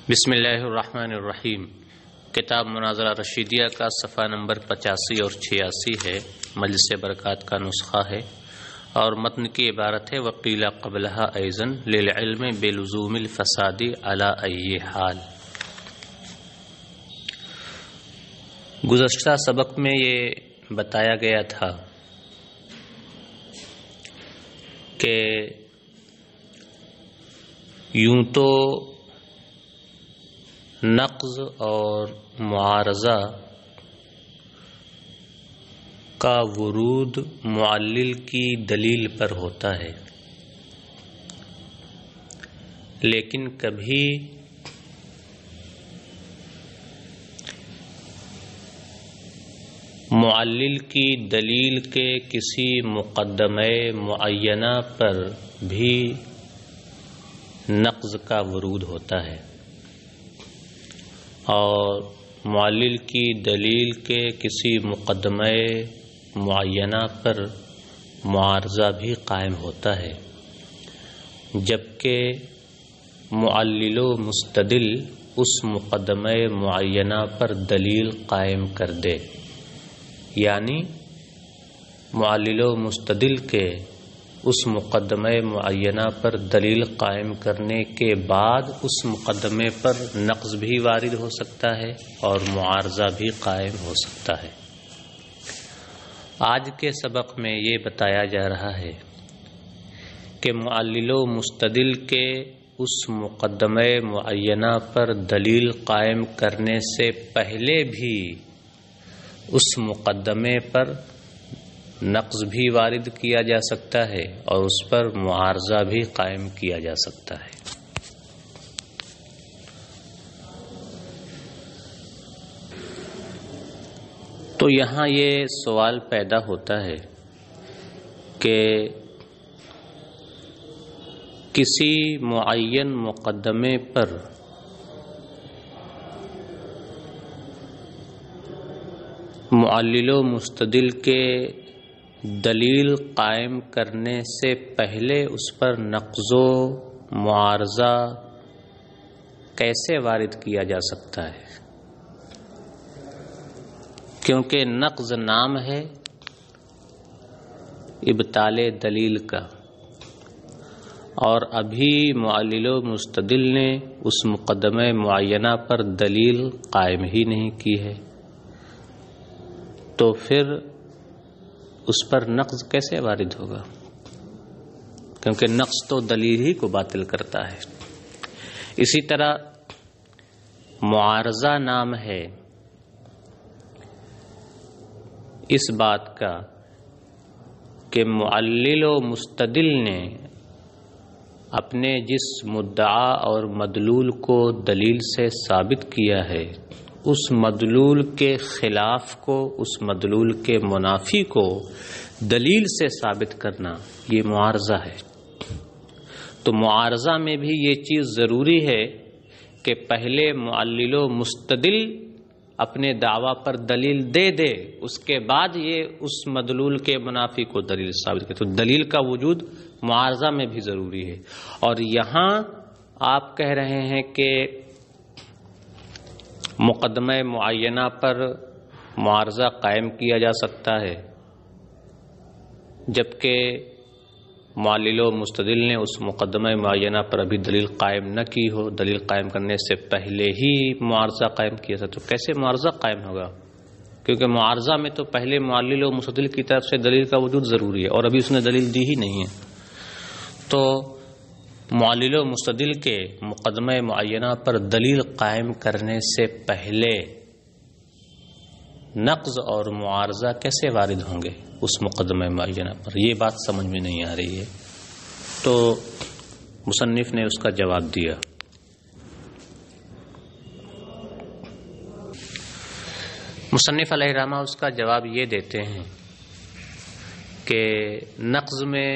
بسم اللہ الرحمن الرحیم۔ کتاب مناظرہ رشیدیہ کا صفحہ نمبر 85 اور 86 ہے، مجلس برکات کا نسخہ ہے، اور متن کی عبارت ہے وقیل قبلها ایضا للعلم بلزوم الفساد علی ای حال۔ گزشتہ سبق میں یہ بتایا گیا تھا کہ یوں تو نقض اور معارضہ کا ورود معلل کی دلیل پر ہوتا ہے، لیکن کبھی معلل کی دلیل کے کسی مقدمہ معینہ پر بھی نقض کا ورود ہوتا ہے، اور معلل کی دلیل کے کسی مقدمہ معینہ پر معارضہ بھی قائم ہوتا ہے، جبکہ معلل و مستدل اس مقدمہ معینہ پر دلیل قائم کر دے، یعنی معلل و مستدل کے اس مقدمہ معینہ پر دلیل قائم کرنے کے بعد اس مقدمے پر نقض بھی وارد ہو سکتا ہے اور معارضہ بھی قائم ہو سکتا ہے۔ آج کے سبق میں یہ بتایا جا رہا ہے کہ معلل و مستدل کے اس مقدمہ معینہ پر دلیل قائم کرنے سے پہلے بھی اس مقدمے پر نقض بھی وارد کیا جا سکتا ہے اور اس پر معارضہ بھی قائم کیا جا سکتا ہے۔ تو یہاں یہ سوال پیدا ہوتا ہے کہ کسی معین مقدمے پر معلل و مستدل کے دلیل قائم کرنے سے پہلے اس پر نقض و معارضہ کیسے وارد کیا جا سکتا ہے؟ کیونکہ نقض نام ہے ابطال دلیل کا، اور ابھی معلل و مستدل نے اس مقدمہ معینہ پر دلیل قائم ہی نہیں کی ہے، تو پھر اس پر نقض کیسے وارد ہوگا؟ کیونکہ نقض تو دلیل ہی کو باطل کرتا ہے۔ اسی طرح معارضہ نام ہے اس بات کا کہ معلل و مستدل نے اپنے جس مدعا اور مدلول کو دلیل سے ثابت کیا ہے، اس مدلول کے خلاف کو، اس مدلول کے منافی کو دلیل سے ثابت کرنا، یہ معارضہ ہے۔ تو معارضہ میں بھی یہ چیز ضروری ہے کہ پہلے معلل و مستدل اپنے دعویٰ پر دلیل دے دے، اس کے بعد یہ اس مدلول کے منافی کو دلیل ثابت کرے۔ تو دلیل کا وجود معارضہ میں بھی ضروری ہے، اور یہاں آپ کہہ رہے ہیں کہ مقدمہ معینہ پر معارضہ قائم کیا جا سکتا ہے، جبکہ معلل و مستدل نے اس مقدمہ معینہ پر ابھی دلیل قائم نہ کی ہو، دلیل قائم کرنے سے پہلے ہی معارضہ قائم کیا تھا۔ تو کیسے معارضہ قائم ہوگا؟ کیونکہ معارضہ میں تو پہلے معلل و مستدل کی طرف سے دلیل کا وجود ضروری ہے، اور ابھی اس نے دلیل دی ہی نہیں ہے۔ تو معلل و مستدل کے مقدمہ معینہ پر دلیل قائم کرنے سے پہلے نقض اور معارضہ کیسے وارد ہوں گے اس مقدمہ معینہ پر؟ یہ بات سمجھ میں نہیں آ رہی ہے۔ تو مصنف نے اس کا جواب دیا۔ مصنف علیہ الرحمہ اس کا جواب یہ دیتے ہیں کہ نقض میں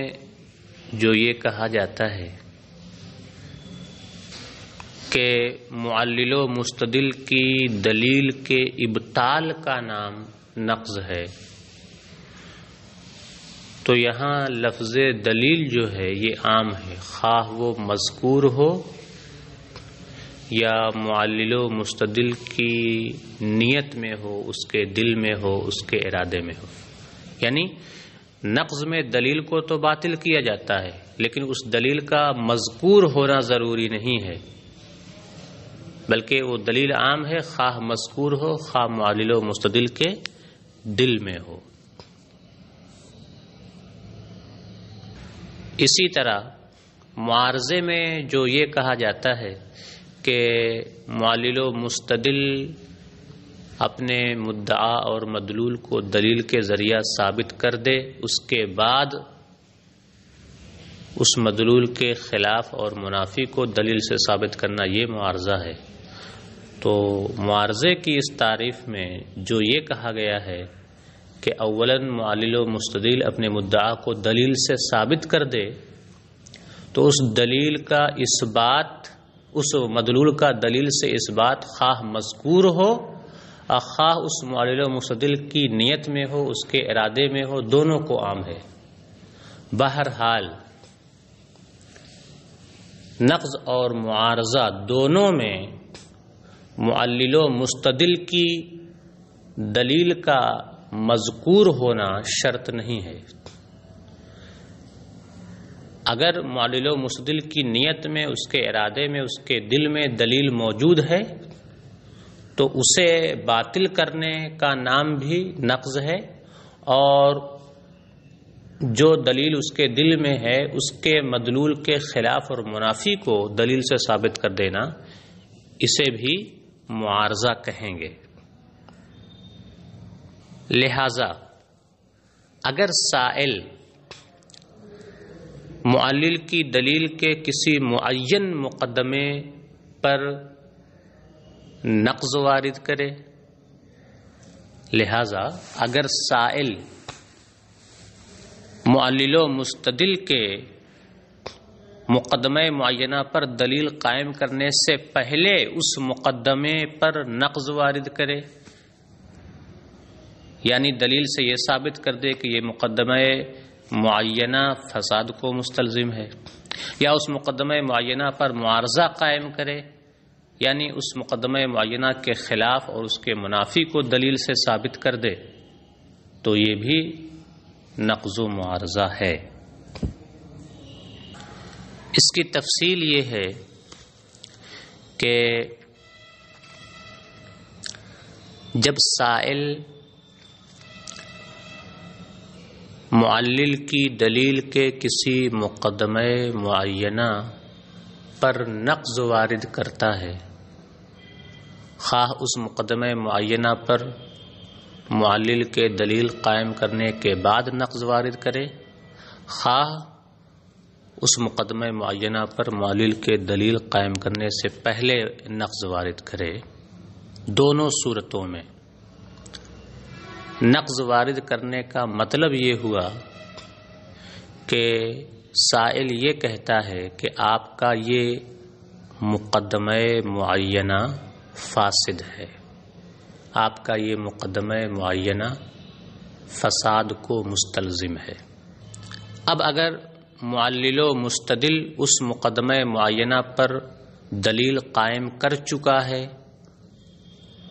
جو یہ کہا جاتا ہے کہ معلل و مستدل کی دلیل کے ابطال کا نام نقض ہے، تو یہاں لفظ دلیل جو ہے یہ عام ہے، خواہ وہ مذکور ہو یا معلل و مستدل کی نیت میں ہو، اس کے دل میں ہو، اس کے ارادے میں ہو. یعنی نقض میں دلیل کو تو باطل کیا جاتا ہے، لیکن اس دلیل کا مذکور ہونا ضروری نہیں ہے، بلکہ وہ دلیل عام ہے، خواہ مذکور ہو خواہ معلل و مستدل کے دل میں ہو. اسی طرح معارضے میں جو یہ کہا جاتا ہے کہ معلل و مستدل اپنے مدعا اور مدلول کو دلیل کے ذریعہ ثابت کر دے، اس کے بعد اس مدلول کے خلاف اور منافی کو دلیل سے ثابت کرنا، یہ معارضہ ہے. تو معارضے کی اس تعریف میں جو یہ کہا گیا ہے کہ اولاً معلل و مستدل اپنے مدعا کو دلیل سے ثابت کر دے، تو اس دلیل کا اثبات، اس مدلول کا دلیل سے اثبات خواہ مذکور ہو اور خواہ اس معلل و مستدل کی نیت میں ہو، اس کے ارادے میں ہو، دونوں کو عام ہے. بہرحال نقض اور معارضہ دونوں میں معلل و مستدل کی دلیل کا مذکور ہونا شرط نہیں ہے. اگر معلل و مستدل کی نیت میں، اس کے ارادے میں، اس کے دل میں دلیل موجود ہے تو اسے باطل کرنے کا نام بھی نقض ہے، اور جو دلیل اس کے دل میں ہے اس کے مدلول کے خلاف اور منافی کو دلیل سے ثابت کر دینا، اسے بھی معارضہ کہیں گے. لہذا اگر سائل معلل کی دلیل کے کسی معین مقدمے پر نقض وارد کرے، لہذا اگر سائل معلل و مستدل کے مقدمہ معینہ پر دلیل قائم کرنے سے پہلے اس مقدمے پر نقض وارد کرے، یعنی دلیل سے یہ ثابت کر دے کہ یہ مقدمہ معینہ فساد کو مستلزم ہے، یا اس مقدمہ معینہ پر معارضہ قائم کرے، یعنی اس مقدمہ معینہ کے خلاف اور اس کے منافی کو دلیل سے ثابت کر دے، تو یہ بھی نقض و معارضہ ہے. اس کی تفصیل یہ ہے کہ جب سائل معلل کی دلیل کے کسی مقدمہ معینہ پر نقض وارد کرتا ہے، خواہ اس مقدمہ معینہ پر معلل کے دلیل قائم کرنے کے بعد نقض وارد کرے، خواہ اس مقدمہ معینہ پر معلل کے دلیل قائم کرنے سے پہلے نقض وارد کرے، دونوں صورتوں میں نقض وارد کرنے کا مطلب یہ ہوا کہ سائل یہ کہتا ہے کہ آپ کا یہ مقدمہ معینہ فاسد ہے، آپ کا یہ مقدمہ معینہ فساد کو مستلزم ہے. اب اگر معلل و مستدل اس مقدمہ معینہ پر دلیل قائم کر چکا ہے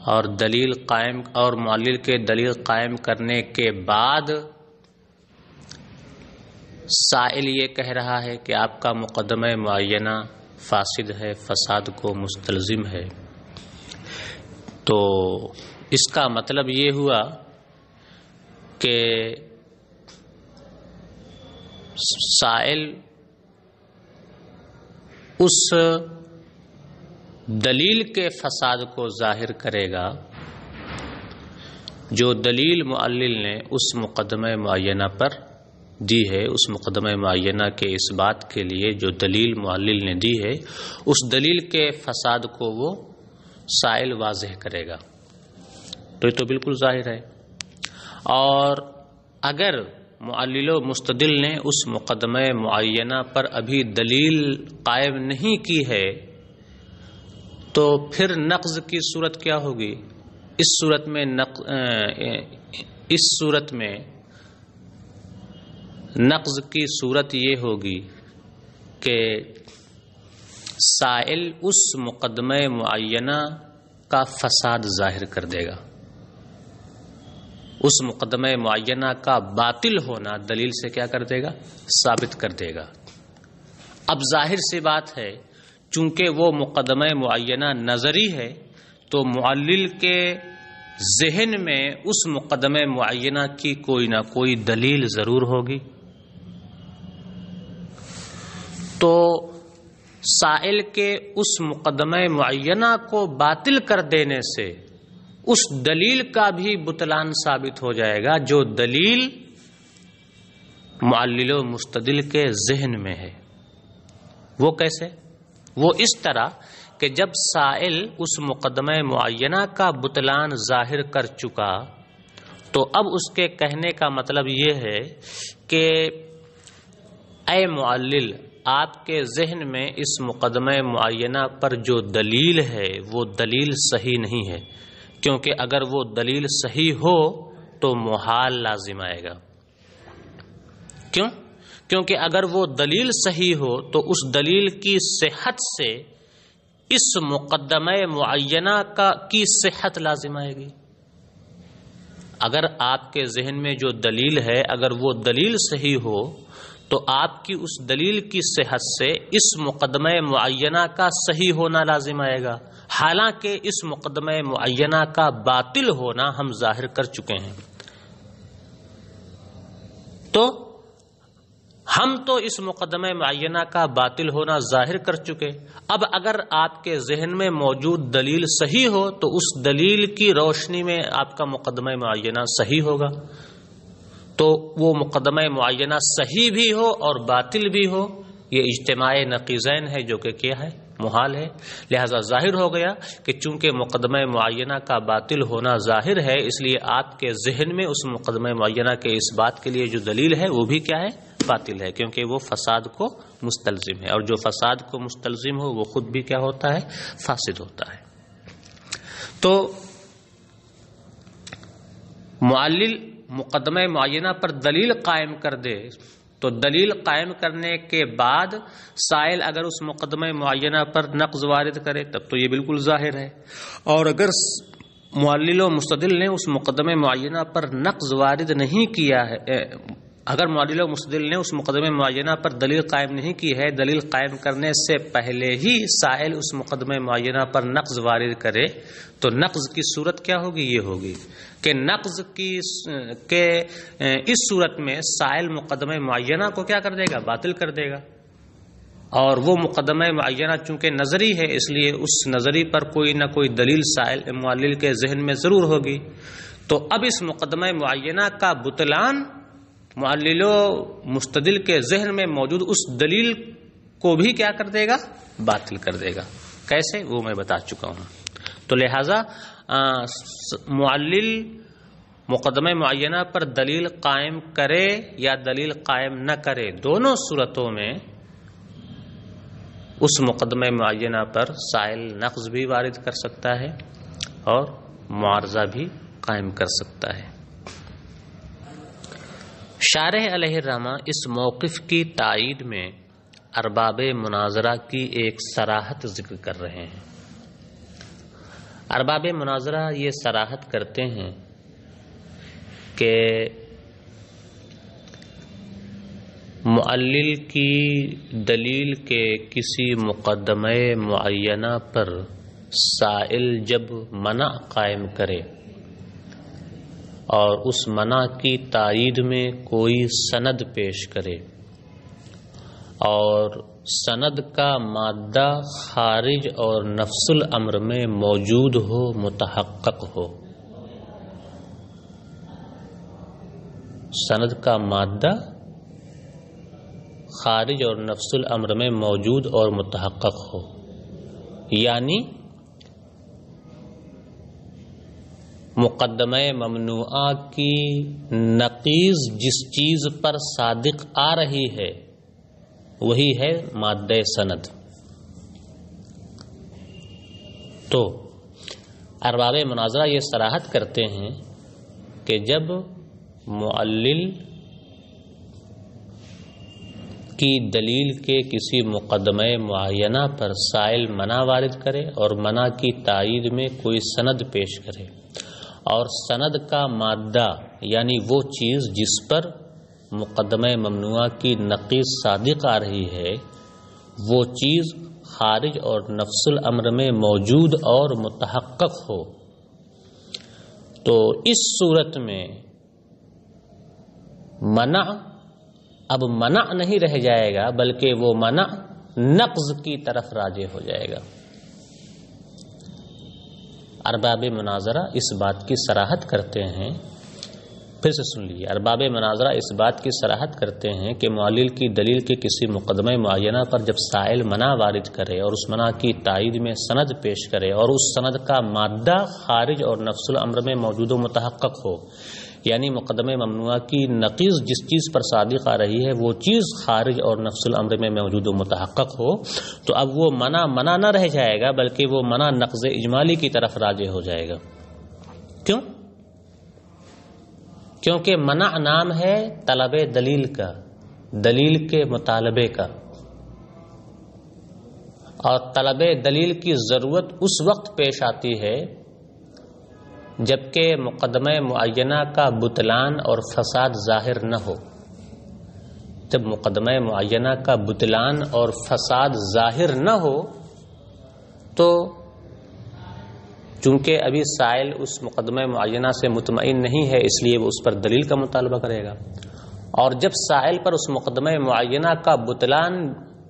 اور دلیل قائم اور معلل کے دلیل قائم کرنے کے بعد سائل یہ کہہ رہا ہے کہ آپ کا مقدمہ معینہ فاسد ہے، فساد کو مستلزم ہے، تو اس کا مطلب یہ ہوا کہ سائل اس دلیل کے فساد کو ظاہر کرے گا جو دلیل معلل نے اس مقدمہ معینہ پر دی ہے. اس مقدمہ معینہ کے اس بات کے لیے جو دلیل معلل نے دی ہے، اس دلیل کے فساد کو وہ سائل واضح کرے گا. تو یہ تو بالکل ظاہر ہے. اور اگر معلل و مستدل نے اس مقدمہ معینہ پر ابھی دلیل قائم نہیں کی ہے تو پھر نقض کی صورت کیا ہوگی؟ اس صورت میں نقض کی صورت یہ ہوگی کہ سائل اس مقدمہ معینہ کا فساد ظاہر کر دے گا، اس مقدمہ معینہ کا باطل ہونا دلیل سے کیا کر دے گا؟ ثابت کر دے گا۔ اب ظاہر سی بات ہے، چونکہ وہ مقدمہ معینہ نظری ہے تو معلل کے ذہن میں اس مقدمہ معینہ کی کوئی نہ کوئی دلیل ضرور ہوگی۔ تو سائل کے اس مقدمہ معینہ کو باطل کر دینے سے اس دلیل کا بھی بطلان ثابت ہو جائے گا جو دلیل معلل و مستدل کے ذہن میں ہے۔ وہ کیسے؟ وہ اس طرح کہ جب سائل اس مقدمہ معینہ کا بطلان ظاہر کر چکا تو اب اس کے کہنے کا مطلب یہ ہے کہ اے معلل، آپ کے ذہن میں اس مقدمہ معینہ پر جو دلیل ہے وہ دلیل صحیح نہیں ہے، کیونکہ اگر وہ دلیل صحیح ہو تو محال لازم آئے گا۔ کیوں؟ کیونکہ اگر وہ دلیل صحیح ہو تو اس دلیل کی صحت سے اس مقدمہ معینہ کی صحت لازم آئے گی۔ اگر آپ کے ذہن میں جو دلیل ہے اگر وہ دلیل صحیح ہو تو آپ کی اس دلیل کی صحت سے اس مقدمہ معینہ کا صحیح ہونا لازم آئے گا، حالانکہ اس مقدمہ معینہ کا باطل ہونا ہم ظاہر کر چکے ہیں۔ تو ہم تو اس مقدمہ معینہ کا باطل ہونا ظاہر کر چکے، اب اگر آپ کے ذہن میں موجود دلیل صحیح ہو تو اس دلیل کی روشنی میں آپ کا مقدمہ معینہ صحیح ہوگا۔ تو وہ مقدمہ معینہ صحیح بھی ہو اور باطل بھی ہو، یہ اجتماع نقیضین ہے جو کہ کیا ہے؟ محال ہے۔ لہذا ظاہر ہو گیا کہ چونکہ مقدمہ معینہ کا باطل ہونا ظاہر ہے، اس لیے آپ کے ذہن میں اس مقدمہ معینہ کے اس بات کے لیے جو دلیل ہے وہ بھی کیا ہے؟ باطل ہے، کیونکہ وہ فساد کو مستلزم ہے، اور جو فساد کو مستلزم ہو وہ خود بھی کیا ہوتا ہے؟ فاسد ہوتا ہے۔ تو معلل مقدمہ معینہ پر دلیل قائم کر دے تو دلیل قائم کرنے کے بعد سائل اگر اس مقدمہ معینہ پر نقض وارد کرے تب تو یہ بالکل ظاہر ہے، اور اگر معلل و مستدل نے اس مقدمہ معینہ پر نقض وارد نہیں کیا ہے، اگر معلل و مستدل نے اس مقدمہ معینہ پر دلیل قائم نہیں کی ہے، دلیل قائم کرنے سے پہلے ہی سائل اس مقدمہ معینہ پر نقض وارد کرے تو نقض کی صورت کیا ہوگی؟ یہ ہوگی کہ نقض کے اس صورت میں سائل مقدمہ معینہ کو کیا کر دے گا؟ باطل کر دے گا، اور وہ مقدمہ معینہ چونکہ نظری ہے اس لیے اس نظری پر کوئی نہ کوئی دلیل سائل معلل کے ذہن میں ضرور ہوگی۔ تو اب اس مقدمہ معینہ کا بطلان معلل و مستدل کے ذہن میں موجود اس دلیل کو بھی کیا کر دے گا؟ باطل کر دے گا۔ کیسے؟ وہ میں بتا چکا ہوں۔ تو لہذا معلل مقدمہ معینہ پر دلیل قائم کرے یا دلیل قائم نہ کرے، دونوں صورتوں میں اس مقدمہ معینہ پر سائل نقض بھی وارد کر سکتا ہے اور معارضہ بھی قائم کر سکتا ہے۔ شارح علیہ الرحمہ اس موقف کی تائید میں ارباب مناظرہ کی ایک صراحت ذکر کر رہے ہیں۔ ارباب مناظرہ یہ صراحت کرتے ہیں کہ معلل کی دلیل کے کسی مقدمہ معینہ پر سائل جب منع قائم کرے اور اس منع کی تائید میں کوئی سند پیش کرے اور سند کا مادہ خارج اور نفس الامر میں موجود ہو، متحقق ہو، سند کا مادہ خارج اور نفس الامر میں موجود اور متحقق ہو، یعنی مقدمہ ممنوعہ کی نقیض جس چیز پر صادق آ رہی ہے وہی ہے مادہ سند۔ تو ارباب مناظرہ یہ صراحت کرتے ہیں کہ جب معلل کی دلیل کے کسی مقدمہ معینہ پر سائل منع وارد کرے اور منع کی تائید میں کوئی سند پیش کرے، اور سند کا مادہ یعنی وہ چیز جس پر مقدمہ ممنوعہ کی نقیض صادق آ رہی ہے وہ چیز خارج اور نفس الامر میں موجود اور متحقق ہو، تو اس صورت میں منع اب منع نہیں رہ جائے گا بلکہ وہ منع نقض کی طرف راجع ہو جائے گا۔ ارباب مناظرہ اس بات کی صراحت کرتے ہیں، پھر سے سن لیجیے، ارباب مناظرہ اس بات کی صراحت کرتے ہیں کہ معلل کی دلیل کے کسی مقدمہ معینہ پر جب سائل منع وارد کرے اور اس منع کی تائید میں سند پیش کرے اور اس سند کا مادہ خارج اور نفس الامر میں موجود و متحقق ہو، یعنی مقدمہ ممنوعہ کی نقیض جس چیز پر صادق آ رہی ہے وہ چیز خارج اور نفس الامر میں موجود و متحقق ہو، تو اب وہ منع نہ رہ جائے گا بلکہ وہ منع نقض اجمالی کی طرف راجع ہو جائے گا۔ کیوں؟ کیونکہ منع نام ہے طلب دلیل کا، دلیل کے مطالبے کا، اور طلب دلیل کی ضرورت اس وقت پیش آتی ہے جبکہ مقدمہ معینہ کا بطلان اور فساد ظاہر نہ ہو۔ جب مقدمہ معینہ کا بطلان اور فساد ظاہر نہ ہو تو چونکہ ابھی سائل اس مقدمہ معینہ سے مطمئن نہیں ہے اس لیے وہ اس پر دلیل کا مطالبہ کرے گا، اور جب سائل پر اس مقدمہ معینہ کا بطلان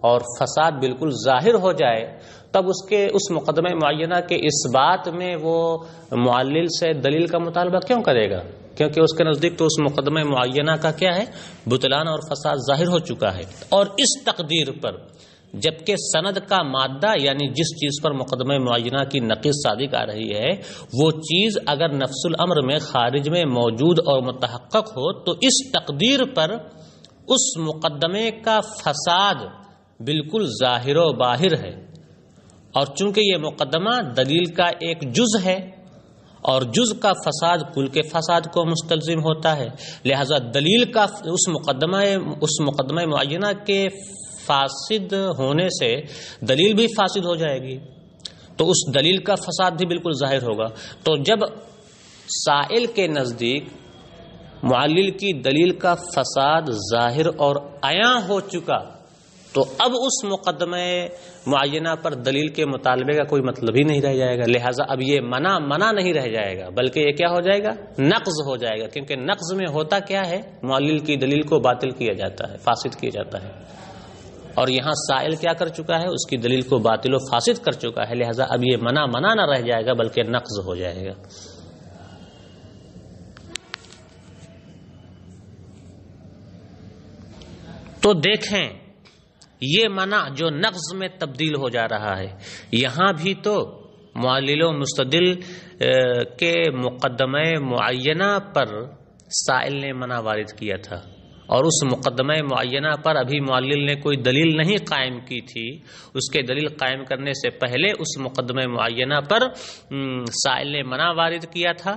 اور فساد بالکل ظاہر ہو جائے تب اس مقدمہ معینہ کے اس بات میں وہ معلل سے دلیل کا مطالبہ کیوں کرے گا؟ کیونکہ اس کے نزدیک تو اس مقدمہ معینہ کا کیا ہے؟ بطلان اور فساد ظاہر ہو چکا ہے۔ اور اس تقدیر پر جبکہ سند کا مادہ یعنی جس چیز پر مقدمہ معینہ کی نقیض صادق آ رہی ہے وہ چیز اگر نفس الامر میں خارج میں موجود اور متحقق ہو تو اس تقدیر پر اس مقدمے کا فساد بالکل ظاہر و باہر ہے، اور چونکہ یہ مقدمہ دلیل کا ایک جز ہے اور جز کا فساد کل کے فساد کو مستلزم ہوتا ہے، لہذا دلیل کا اس مقدمہ معینہ کے فاسد ہونے سے دلیل بھی فاسد ہو جائے گی، تو اس دلیل کا فساد بھی بالکل ظاہر ہوگا۔ تو جب سائل کے نزدیک معلل کی دلیل کا فساد ظاہر اور عیاں ہو چکا تو اب اس مقدمہ معینہ پر دلیل کے مطالبے کا کوئی مطلب ہی نہیں رہ جائے گا، لہٰذا اب یہ منع نہیں رہ جائے گا بلکہ یہ کیا ہو جائے گا؟ نقض ہو جائے گا، کیونکہ نقض میں ہوتا کیا ہے؟ معلل کی دلیل کو باطل کیا جاتا ہے، فاسد کیا جاتا ہے، اور یہاں سائل کیا کر چکا ہے؟ اس کی دلیل کو باطل و فاسد کر چکا ہے، لہٰذا اب یہ منع نہ رہ جائے گا بلکہ نقض ہو جائے گا۔ تو دیکھیں یہ منع جو نقض میں تبدیل ہو جا رہا ہے، یہاں بھی تو معلل و مستدل کے مقدمہ معینہ پر سائل نے منع وارد کیا تھا، اور اس مقدمہ معینہ پر ابھی معلل نے کوئی دلیل نہیں قائم کی تھی، اس کے دلیل قائم کرنے سے پہلے اس مقدمہ معینہ پر سائل نے منع وارد کیا تھا،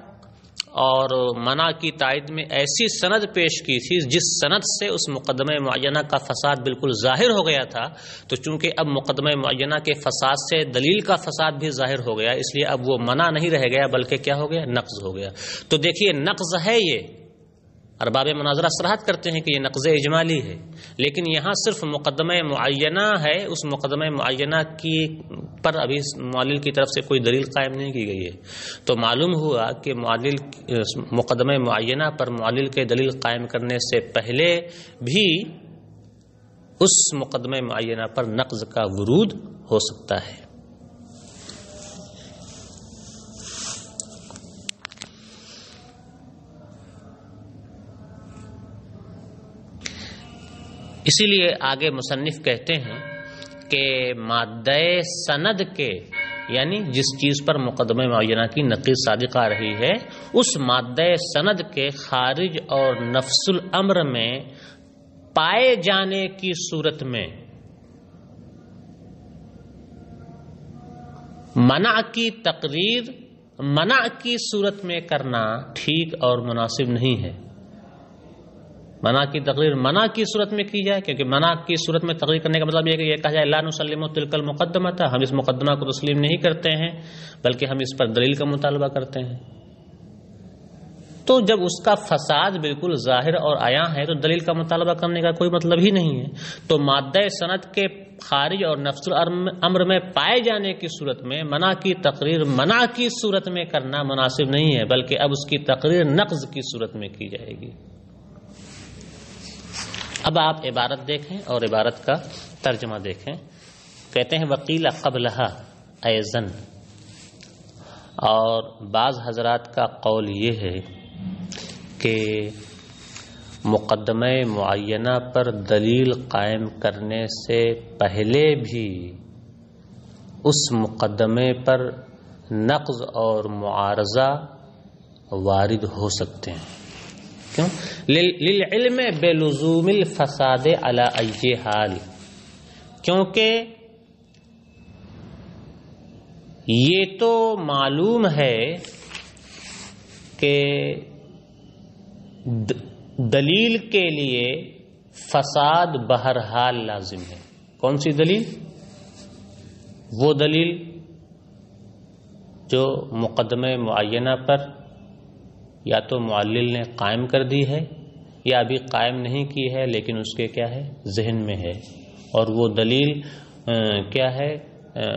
اور منع کی تائید میں ایسی سند پیش کی تھی جس سند سے اس مقدمہ معینہ کا فساد بالکل ظاہر ہو گیا تھا، تو چونکہ اب مقدمہ معینہ کے فساد سے دلیل کا فساد بھی ظاہر ہو گیا، اس لیے اب وہ منع نہیں رہ گیا بلکہ کیا ہو گیا؟ نقض ہو گیا۔ تو دیکھیے نقض ہے، یہ ارباب مناظرہ صراحت کرتے ہیں کہ یہ نقض اجمالی ہے، لیکن یہاں صرف مقدمہ معینہ ہے، اس مقدمہ معینہ کی پر ابھی معلل کی طرف سے کوئی دلیل قائم نہیں کی گئی ہے، تو معلوم ہوا کہ معلل مقدمہ معینہ پر معلل کے دلیل قائم کرنے سے پہلے بھی اس مقدمہ معینہ پر نقض کا ورود ہو سکتا ہے۔ اسی لیے آگے مصنف کہتے ہیں کہ مادہ سند کے یعنی جس چیز پر مقدمہ معینہ کی نقیض صادق آ رہی ہے اس مادہ سند کے خارج اور نفس الامر میں پائے جانے کی صورت میں منع کی تقریر منع کی صورت میں کرنا ٹھیک اور مناسب نہیں ہے، منع کی تقریر منع کی صورت میں کی جائے، کیونکہ منع کی صورت میں تقریر کرنے کا مطلب یہ ہے کہ یہ کہا جائے لا نسلم تلک المقدمۃ، ہم اس مقدمہ کو تسلیم نہیں کرتے ہیں بلکہ ہم اس پر دلیل کا مطالبہ کرتے ہیں۔ تو جب اس کا فساد بالکل ظاہر اور عیاں ہے تو دلیل کا مطالبہ کرنے کا کوئی مطلب ہی نہیں ہے۔ تو مادہ سند کے خارج اور نفس الامر میں پائے جانے کی صورت میں منع کی تقریر منع کی صورت میں کرنا مناسب نہیں ہے، بلکہ اب اس کی تقریر نقض کی صورت میں کی جائے گی۔ اب آپ عبارت دیکھیں اور عبارت کا ترجمہ دیکھیں۔ کہتے ہیں وقیل قبلہا ایزن، اور بعض حضرات کا قول یہ ہے کہ مقدمہ معینہ پر دلیل قائم کرنے سے پہلے بھی اس مقدمے پر نقض اور معارضہ وارد ہو سکتے ہیں۔ کیوں؟ للعلم بلزوم الفساد علی ای حال، کیونکہ یہ تو معلوم ہے کہ دلیل کے لیے فساد بہرحال لازم ہے۔ کون سی دلیل؟ وہ دلیل جو مقدمہ معینہ پر یا تو معلل نے قائم کر دی ہے یا ابھی قائم نہیں کی ہے لیکن اس کے کیا ہے ذہن میں ہے، اور وہ دلیل کیا ہے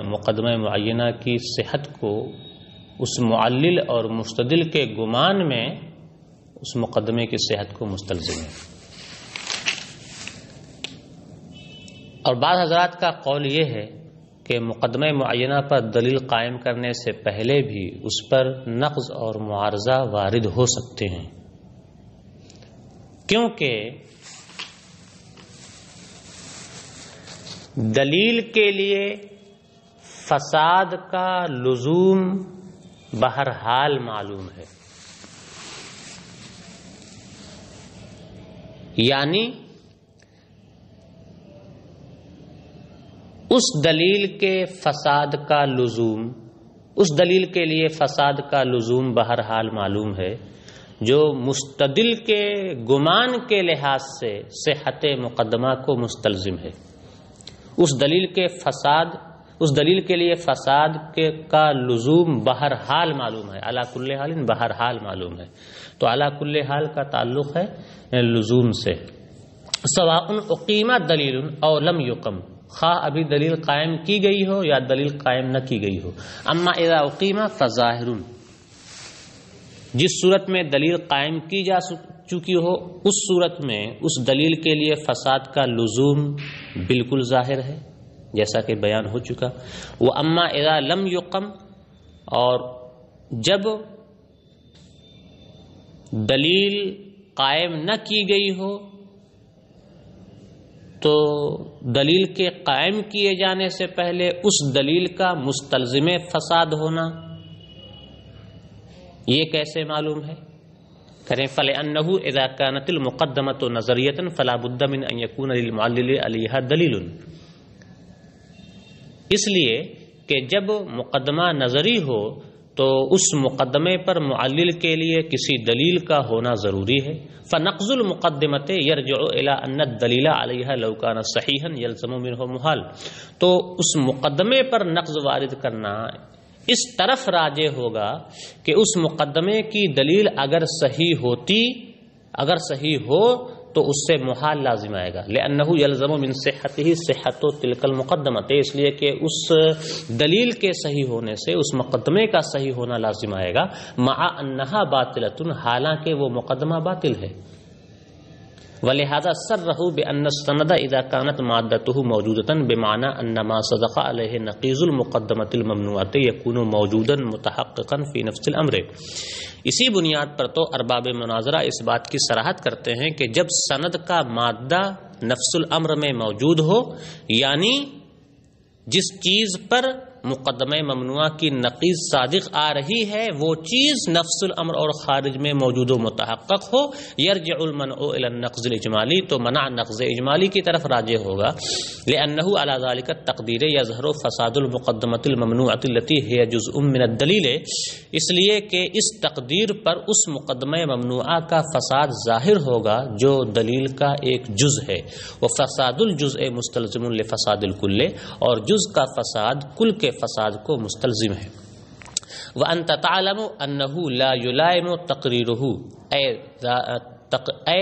مقدمہ معینہ کی صحت کو اس معلل اور مستدل کے گمان میں اس مقدمے کی صحت کو مستلزم ہے۔ اور بعض حضرات کا قول یہ ہے کہ مقدمہ معینہ پر دلیل قائم کرنے سے پہلے بھی اس پر نقض اور معارضہ وارد ہو سکتے ہیں، کیونکہ دلیل کے لیے فساد کا لزوم بہرحال معلوم ہے، یعنی اس دلیل کے فساد کا لزوم، اس دلیل کے لیے فساد کا لزوم بہرحال معلوم ہے جو مستدل کے گمان کے لحاظ سے صحت مقدمہ کو مستلزم ہے۔ اس دلیل کے فساد، اس دلیل کے لیے فساد کا لزوم بہرحال معلوم ہے، علی کل حال بہرحال معلوم ہے۔ تو علی کل حال کا تعلق ہے لزوم سے۔ سواء اقیمہ دلیل او لم یقم، خواہ ابھی دلیل قائم کی گئی ہو یا دلیل قائم نہ کی گئی ہو۔ اما اذا اقیمہ فظاہر، جس صورت میں دلیل قائم کی جا چکی ہو اس صورت میں اس دلیل کے لیے فساد کا لزوم بالکل ظاہر ہے، جیسا کہ بیان ہو چکا۔ وہ اما اذا لم یقم، اور جب دلیل قائم نہ کی گئی ہو تو دلیل کے قائم کیے جانے سے پہلے اس دلیل کا مستلزم فساد ہونا یہ کیسے معلوم ہے؟ کریں فَلِأَنَّهُ إِذَا كَانَتِ الْمُقَدَّمَةُ نَظَرِيَّةً فَلَا بُدَّ مِنْ أَنْ يَكُونَ لِلْمُعَلِّلِ عَلَيْهَا دَلِيلٌ، اس لیے کہ جب مقدمہ نظری ہو تو اس مقدمے پر معلل کے لیے کسی دلیل کا ہونا ضروری ہے۔ فنقض المقدمۃ یرجع الی ان الدلیل علیہا لو کان صحیحا یلزم منہ محال، تو اس مقدمے پر نقض وارد کرنا اس طرف راجع ہوگا کہ اس مقدمے کی دلیل اگر صحیح ہو تو اس سے محال لازم آئے گا، لأنہ یلزم من صحتہ صحت تلک المقدمۃ، اس لیے کہ اس دلیل کے صحیح ہونے سے اس مقدمے کا صحیح ہونا لازم آئے گا، مع انہا باطلۃ، حالانکہ وہ مقدمہ باطل ہے۔ ولہذا صرح بأن السند اذا كانت مادته موجودة بمعنى ان ما صدق عليه نقيض المقدمة الممنوعة يكون موجودا متحققا في نفس الامر، اسی بنیاد پر تو ارباب مناظرہ اس بات کی صراحت کرتے ہیں کہ جب سند کا مادہ نفس الامر میں موجود ہو، یعنی جس چیز پر مقدمہ ممنوعہ کی نقیض صادق آ رہی ہے وہ چیز نفس الامر اور خارج میں موجود و متحقق ہو، یرجع المنع الی النقض الاجمالی، تو منع نقض اجمالی کی طرف راجع ہوگا، لأنه على ذلك التقدیر یظہر فساد المقدمۃ الممنوعۃ التي هي جزء من الدلیل، اس لیے کہ اس تقدیر پر اس مقدمہ ممنوعہ کا فساد ظاہر ہوگا جو دلیل کا ایک جز ہے، وفساد الجزء مستلزم لفساد الکل، اور جز کا فساد کل کے فساد کو مستلزم ہے۔ وَأَنْتَ تَعْلَمُ أَنَّهُ لَا يُلَائِمُ تَقْرِيرُهُ أي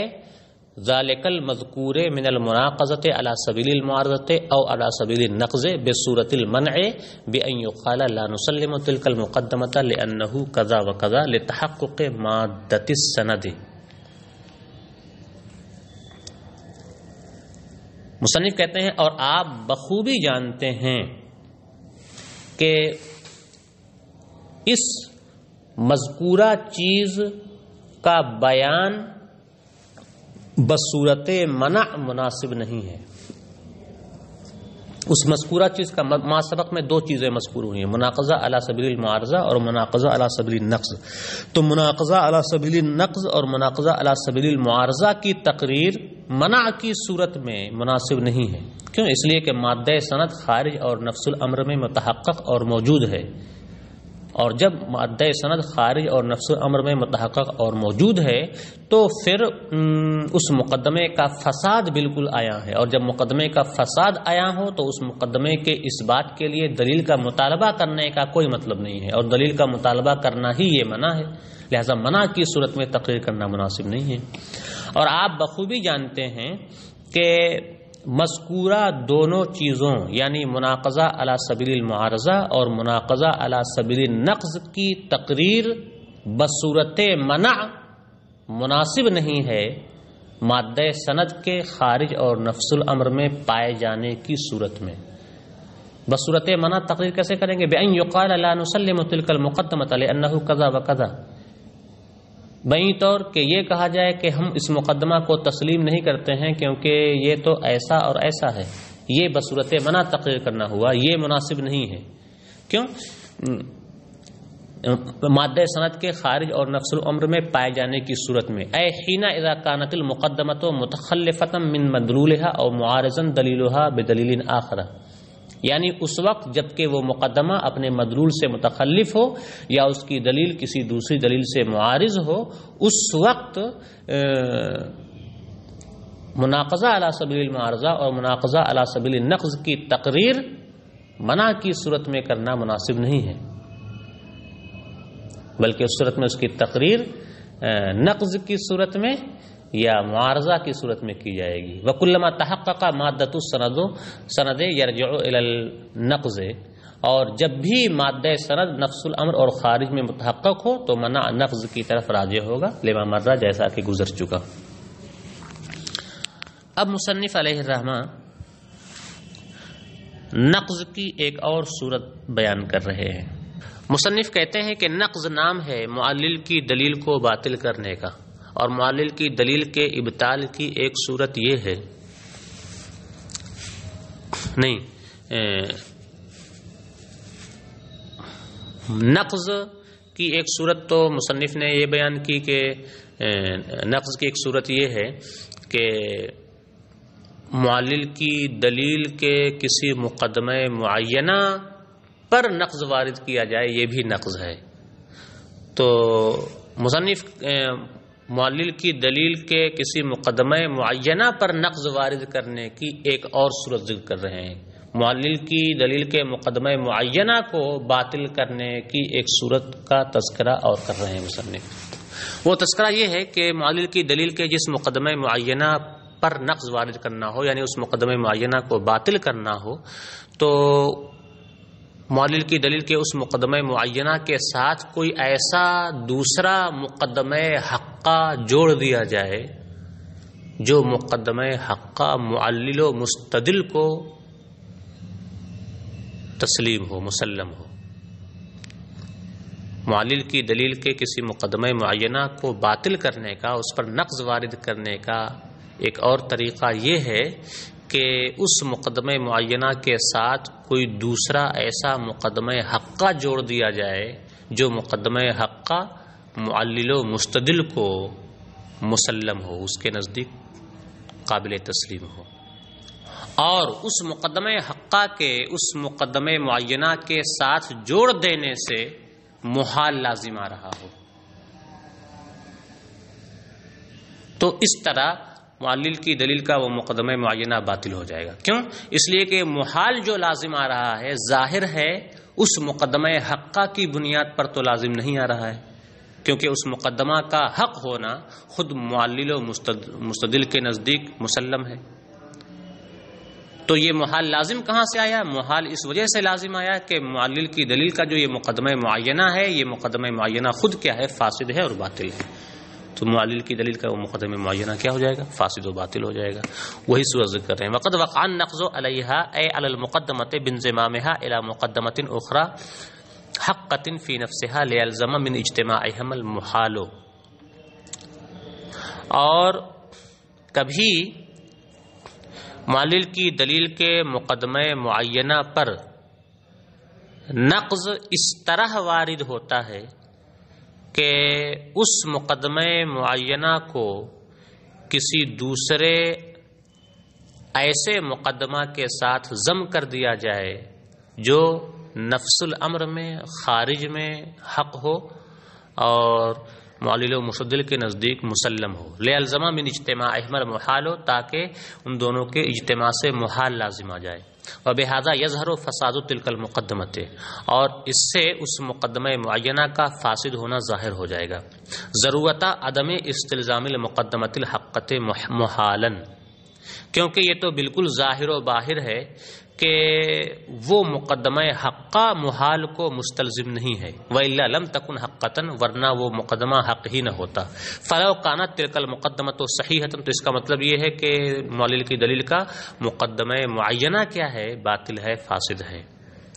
ذَلِكَ الْمَذْكُورِ مِنَ الْمُنَاقَضَةِ عَلَى سَبِيلِ الْمُعَارَضَةِ أَوْ عَلَى سَبِيلِ النَّقْضِ بِصُورَةِ الْمَنْعِ بِأَنْ يُقَالَ لَا نُسَلِّمُ تِلْكَ الْمُقَدَّمَةَ لِأَنَّهُ كَذَا وَكَذَا لِتَحَقُّقِ مَادَّةِ السَّنَدِ۔ مصنف کہتے ہیں اور آپ بخوبی جانتے ہیں کہ اس مذکورہ چیز کا بیان بصورت منع مناسب نہیں ہے۔ اس مذکورہ چیز کا ما سبق میں دو چیزیں مذکور ہوئی ہیں، مناقضہ علی سبیل المعارضہ اور مناقضہ علی سبیل النقض۔ تو مناقضہ علی سبیل النقض اور مناقضہ علی سبیل المعارضہ کی تقریر منع کی صورت میں مناسب نہیں ہے۔ کیوں؟ اس لیے کہ مادہ سند خارج اور نفس الامر میں متحقق اور موجود ہے، اور جب مادہ سند خارج اور نفس الامر میں متحقق اور موجود ہے تو پھر اس مقدمے کا فساد بالکل آیا ہے، اور جب مقدمے کا فساد آیا ہو تو اس مقدمے کے اس بات کے لیے دلیل کا مطالبہ کرنے کا کوئی مطلب نہیں ہے، اور دلیل کا مطالبہ کرنا ہی یہ منع ہے، لہذا منع کی صورت میں تقریر کرنا مناسب نہیں ہے۔ اور آپ بخوبی جانتے ہیں کہ مذکورہ دونوں چیزوں یعنی مناقضہ علی سبیل المعارضہ اور مناقضہ علی سبیل النقض کی تقریر بصورت منع مناسب نہیں ہے مادہ سند کے خارج اور نفس الامر میں پائے جانے کی صورت میں۔ بصورت منع تقریر کیسے کریں گے؟ بأن يقال لا نسلم تلك المقدمة لأنه كذا وكذا، بئیں طور کہ یہ کہا جائے کہ ہم اس مقدمہ کو تسلیم نہیں کرتے ہیں کیونکہ یہ تو ایسا اور ایسا ہے، یہ بصورت منع تقریر کرنا ہوا، یہ مناسب نہیں ہے۔ کیوں؟ مادہ سند کے خارج اور نفس الامر میں پائے جانے کی صورت میں، اے حین اذا كانت المقدمۃ متخلفۃ من مدلولها او معارضا دلیلها بدلیل آخر، یعنی اس وقت جبکہ وہ مقدمہ اپنے مدلول سے متخلف ہو یا اس کی دلیل کسی دوسری دلیل سے معارض ہو، اس وقت مناقضہ علی سبیل المعارضہ اور مناقضہ علی سبیل النقض کی تقریر منع کی صورت میں کرنا مناسب نہیں ہے، بلکہ اس صورت میں اس کی تقریر نقض کی صورت میں یا معارضہ کی صورت میں کی جائے گی۔ وَكُلَّمَا تَحَقَّقَ مَادَّةُ السَّنَدِ يَرْجِعُ إِلَى النَّقْضِ، اور جب بھی مادہ سند نفس الامر اور خارج میں متحقق ہو تو منع نقض کی طرف راجع ہوگا، لما مرہ جیسا کہ گزر چکا۔ اب مصنف علیہ الرحمہ نقض کی ایک اور صورت بیان کر رہے ہیں۔ مصنف کہتے ہیں کہ نقض نام ہے معلل کی دلیل کو باطل کرنے کا، اور معلل کی دلیل کے ابطال کی ایک صورت یہ ہے، نقض کی ایک صورت تو مصنف نے یہ بیان کی کہ نقض کی ایک صورت یہ ہے کہ معلل کی دلیل کے کسی مقدمہ معینہ پر نقض وارد کیا جائے، یہ بھی نقض ہے۔ تو مصنف معلل کی دلیل کے کسی مقدمہ معینہ پر نقض وارد کرنے کی ایک اور صورت ذکر کر رہے ہیں، معلل کی دلیل کے مقدمہ معینہ کو باطل کرنے کی ایک صورت کا تذکرہ اور کر رہے ہیں مصنف۔ وہ تذکرہ یہ ہے کہ معلل کی دلیل کے جس مقدمہ معینہ پر نقض وارد کرنا ہو، یعنی اس مقدمہ معینہ کو باطل کرنا ہو، تو معلل کی دلیل کے اس مقدمہ معینہ کے ساتھ کوئی ایسا دوسرا مقدمہ حقہ جوڑ دیا جائے جو مقدمہ حقہ معلل و مستدل کو تسلیم ہو، مسلم ہو۔ معلل کی دلیل کے کسی مقدمہ معینہ کو باطل کرنے کا، اس پر نقض وارد کرنے کا ایک اور طریقہ یہ ہے کہ اس مقدمہ معینہ کے ساتھ کوئی دوسرا ایسا مقدمہ حقہ جوڑ دیا جائے جو مقدمہ حقہ معلل و مستدل کو مسلم ہو، اس کے نزدیک قابل تسلیم ہو، اور اس مقدمہ حقہ کے اس مقدمہ معینہ کے ساتھ جوڑ دینے سے محال لازم آ رہا ہو، تو اس طرح معلل کی دلیل کا وہ مقدمہ معینہ باطل ہو جائے گا۔ کیوں؟ اس لیے کہ محال جو لازم آ رہا ہے ظاہر ہے اس مقدمہ حقہ کی بنیاد پر تو لازم نہیں آ رہا ہے، کیونکہ اس مقدمہ کا حق ہونا خود معلل و مستدل کے نزدیک مسلم ہے۔ تو یہ محال لازم کہاں سے آیا؟ محال اس وجہ سے لازم آیا کہ معلل کی دلیل کا جو یہ مقدمہ معینہ ہے، یہ مقدمہ معینہ خود کیا ہے؟ فاسد ہے اور باطل ہے۔ تو معلل کی دلیل کا وہ مقدمہ معینہ کیا ہو جائے گا؟ فاسد و باطل ہو جائے گا۔ وہی سورہ ذکر کر رہے ہیں، وقد وقع النقض علیہا اے علی المقدمۃ بانضمامها الی مقدمۃ اخرى حقۃ فی نفسها لیلزم من اجتماعہم المحال۔ اور کبھی معلل کی دلیل کے مقدمہ معینہ پر نقض اس طرح وارد ہوتا ہے کہ اس مقدمہ معینہ کو کسی دوسرے ایسے مقدمہ کے ساتھ ضم کر دیا جائے جو نفس الامر میں خارج میں حق ہو اور معلل و مستدل کے نزدیک مسلم ہو، لیلزم من اجتماعہم المحال، تاکہ ان دونوں کے اجتماع سے محال لازم آ جائے۔ وبہذا یظہر فساد تلک المقدمۃ، اور اس سے اس مقدمہ معینہ کا فاسد ہونا ظاہر ہو جائے گا۔ ضرورت عدم استلزام المقدمۃ الحقۃ محالا، کیونکہ یہ تو بالکل ظاہر و باہر ہے کہ وہ مقدمہ حقہ محال کو مستلزم نہیں ہے، وَإِلَّا لَمْ تَكُنْ حَقَّةً، ورنہ وہ مقدمہ حق ہی نہ ہوتا۔ فَلَوْ كَانَتْ تِلْكَ الْمُقَدَّمَةُ صَحِيحَةً، تو اس کا مطلب یہ ہے کہ معلل کی دلیل کا مقدمہ معینہ کیا ہے؟ باطل ہے، فاسد ہے،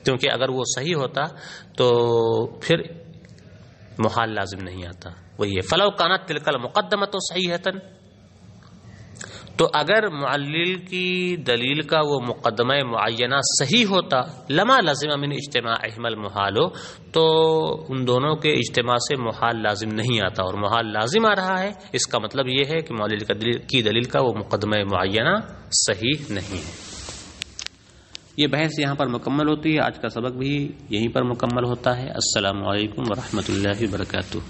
کیونکہ اگر وہ صحیح ہوتا تو پھر محال لازم نہیں آتا۔ وہی ہے فَلَوْ كَانَتْ تِلْكَ الْمُقَدَّمَةُ صَحِيحَةً، تو اگر معلل کی دلیل کا وہ مقدمہ معینہ صحیح ہوتا، لما لازم من اجتماعہم المحال، تو ان دونوں کے اجتماع سے محال لازم نہیں آتا، اور محال لازم آ رہا ہے، اس کا مطلب یہ ہے کہ معلل کی دلیل کا وہ مقدمہ معینہ صحیح نہیں ہے۔ یہ بحث یہاں پر مکمل ہوتی ہے، آج کا سبق بھی یہیں پر مکمل ہوتا ہے۔ السلام علیکم ورحمۃ اللہ وبرکاتہ۔